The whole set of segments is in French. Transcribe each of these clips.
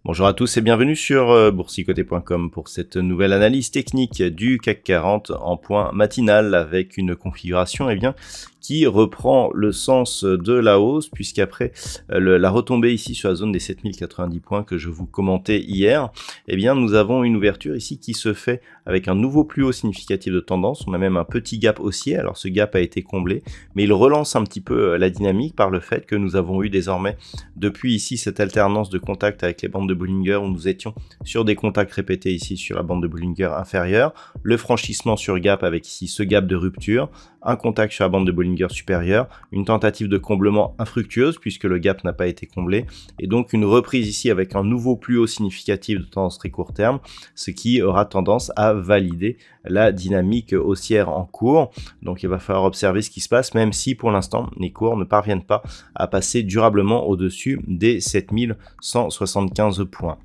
Bonjour à tous et bienvenue sur boursicoté.com pour cette nouvelle analyse technique du CAC 40 en point matinal avec une configuration qui reprend le sens de la hausse puisqu'après la retombée ici sur la zone des 7090 points que je vous commentais hier, nous avons une ouverture ici qui se fait avec un nouveau plus haut significatif de tendance. On a même un petit gap haussier, alors ce gap a été comblé, mais il relance un petit peu la dynamique par le fait que nous avons eu désormais depuis ici cette alternance de contact avec les bandes de Bollinger où nous étions sur des contacts répétés ici sur la bande de Bollinger inférieure, le franchissement sur gap avec ici ce gap de rupture, un contact sur la bande de Bollinger supérieure, une tentative de comblement infructueuse puisque le gap n'a pas été comblé et donc une reprise ici avec un nouveau plus haut significatif de tendance très court terme, ce qui aura tendance à valider la dynamique haussière en cours. Donc il va falloir observer ce qui se passe même si pour l'instant les cours ne parviennent pas à passer durablement au-dessus des 7175 points.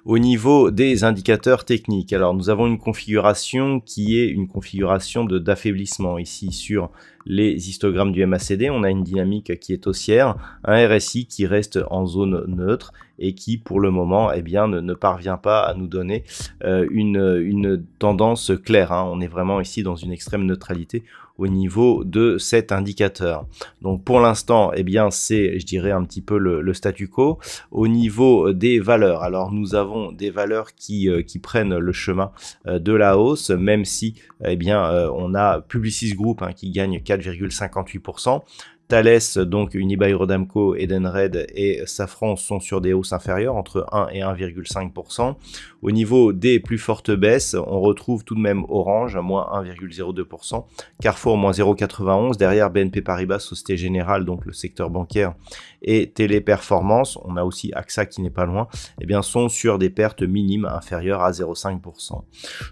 Au niveau des indicateurs techniques, alors nous avons une configuration qui est une configuration d'affaiblissement ici sur les histogrammes du MACD. On a une dynamique qui est haussière, un RSI qui reste en zone neutre et qui pour le moment ne parvient pas à nous donner une tendance claire. On est vraiment ici dans une extrême neutralité au niveau de cet indicateur. Donc pour l'instant, c'est, je dirais, un petit peu le statu quo. Au niveau des valeurs, alors nous avons des valeurs qui prennent le chemin de la hausse, même si on a Publicis Group qui gagne 4,58%. Thales, donc Unibail Rodamco, Edenred et Safran sont sur des hausses inférieures entre 1 et 1,5%. Au niveau des plus fortes baisses, on retrouve tout de même Orange, moins 1,02%, Carrefour, moins 0,91%, derrière BNP Paribas, Société Générale, donc le secteur bancaire, et Téléperformance, on a aussi AXA qui n'est pas loin, sont sur des pertes minimes inférieures à 0,5%.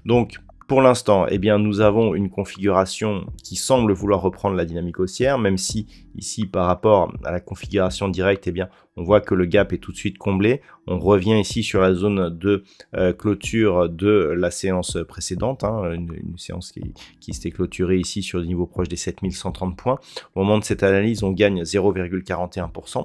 Donc, pour l'instant, nous avons une configuration qui semble vouloir reprendre la dynamique haussière, même si ici, par rapport à la configuration directe, on voit que le gap est tout de suite comblé. On revient ici sur la zone de clôture de la séance précédente, une séance qui s'était clôturée ici sur des niveaux proches des 7130 points. Au moment de cette analyse, on gagne 0,41%.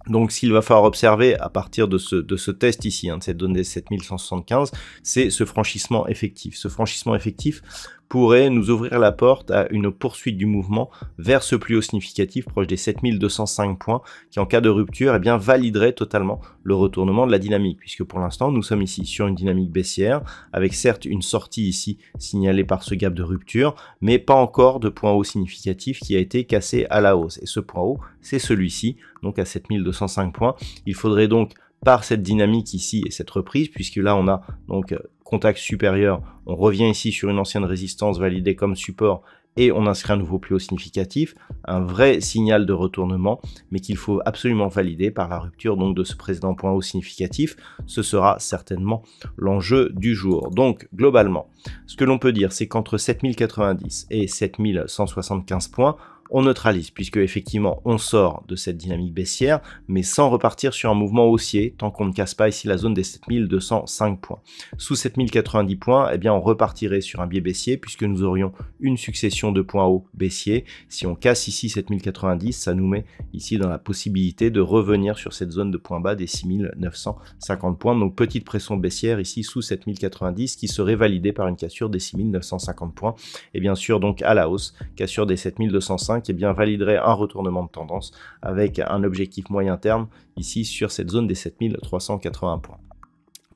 Donc, s'il va falloir observer à partir de ce test ici, de cette donnée 7175, c'est ce franchissement effectif. Ce franchissement effectif pourrait nous ouvrir la porte à une poursuite du mouvement vers ce plus haut significatif proche des 7205 points qui en cas de rupture validerait totalement le retournement de la dynamique puisque pour l'instant nous sommes ici sur une dynamique baissière avec certes une sortie ici signalée par ce gap de rupture mais pas encore de point haut significatif qui a été cassé à la hausse et ce point haut c'est celui-ci donc à 7205 points. Il faudrait donc par cette dynamique ici et cette reprise puisque là on a donc contact supérieur, on revient ici sur une ancienne résistance validée comme support et on inscrit un nouveau plus haut significatif, un vrai signal de retournement mais qu'il faut absolument valider par la rupture donc de ce précédent point haut significatif. Ce sera certainement l'enjeu du jour. Donc globalement, ce que l'on peut dire c'est qu'entre 7090 et 7175 points, on neutralise puisque effectivement on sort de cette dynamique baissière mais sans repartir sur un mouvement haussier tant qu'on ne casse pas ici la zone des 7205 points. Sous 7090 points, on repartirait sur un biais baissier puisque nous aurions une succession de points hauts baissiers. Si on casse ici 7090, ça nous met ici dans la possibilité de revenir sur cette zone de points bas des 6950 points. Donc petite pression baissière ici sous 7090 qui serait validée par une cassure des 6950 points et bien sûr donc à la hausse, cassure des 7205 validerait un retournement de tendance avec un objectif moyen terme ici sur cette zone des 7380 points.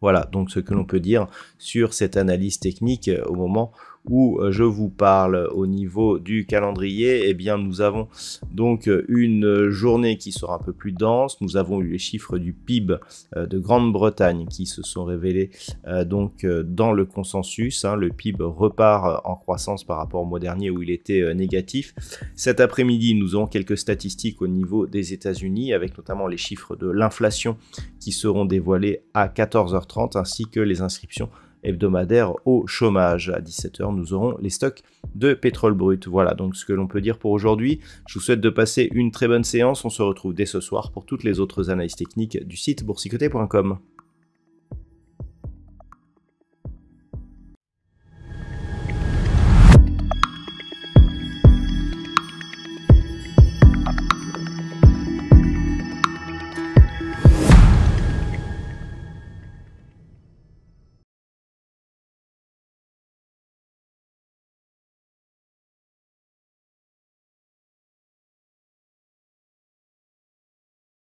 Voilà donc ce que l'on peut dire sur cette analyse technique au moment où je vous parle. Au niveau du calendrier, nous avons donc une journée qui sera un peu plus dense. Nous avons eu les chiffres du PIB de Grande-Bretagne qui se sont révélés dans le consensus. Le PIB repart en croissance par rapport au mois dernier où il était négatif. Cet après-midi, nous aurons quelques statistiques au niveau des États-Unis avec notamment les chiffres de l'inflation qui seront dévoilés à 14h30 ainsi que les inscriptions hebdomadaire au chômage. À 17h, nous aurons les stocks de pétrole brut. Voilà donc ce que l'on peut dire pour aujourd'hui. Je vous souhaite de passer une très bonne séance. On se retrouve dès ce soir pour toutes les autres analyses techniques du site boursicoté.com.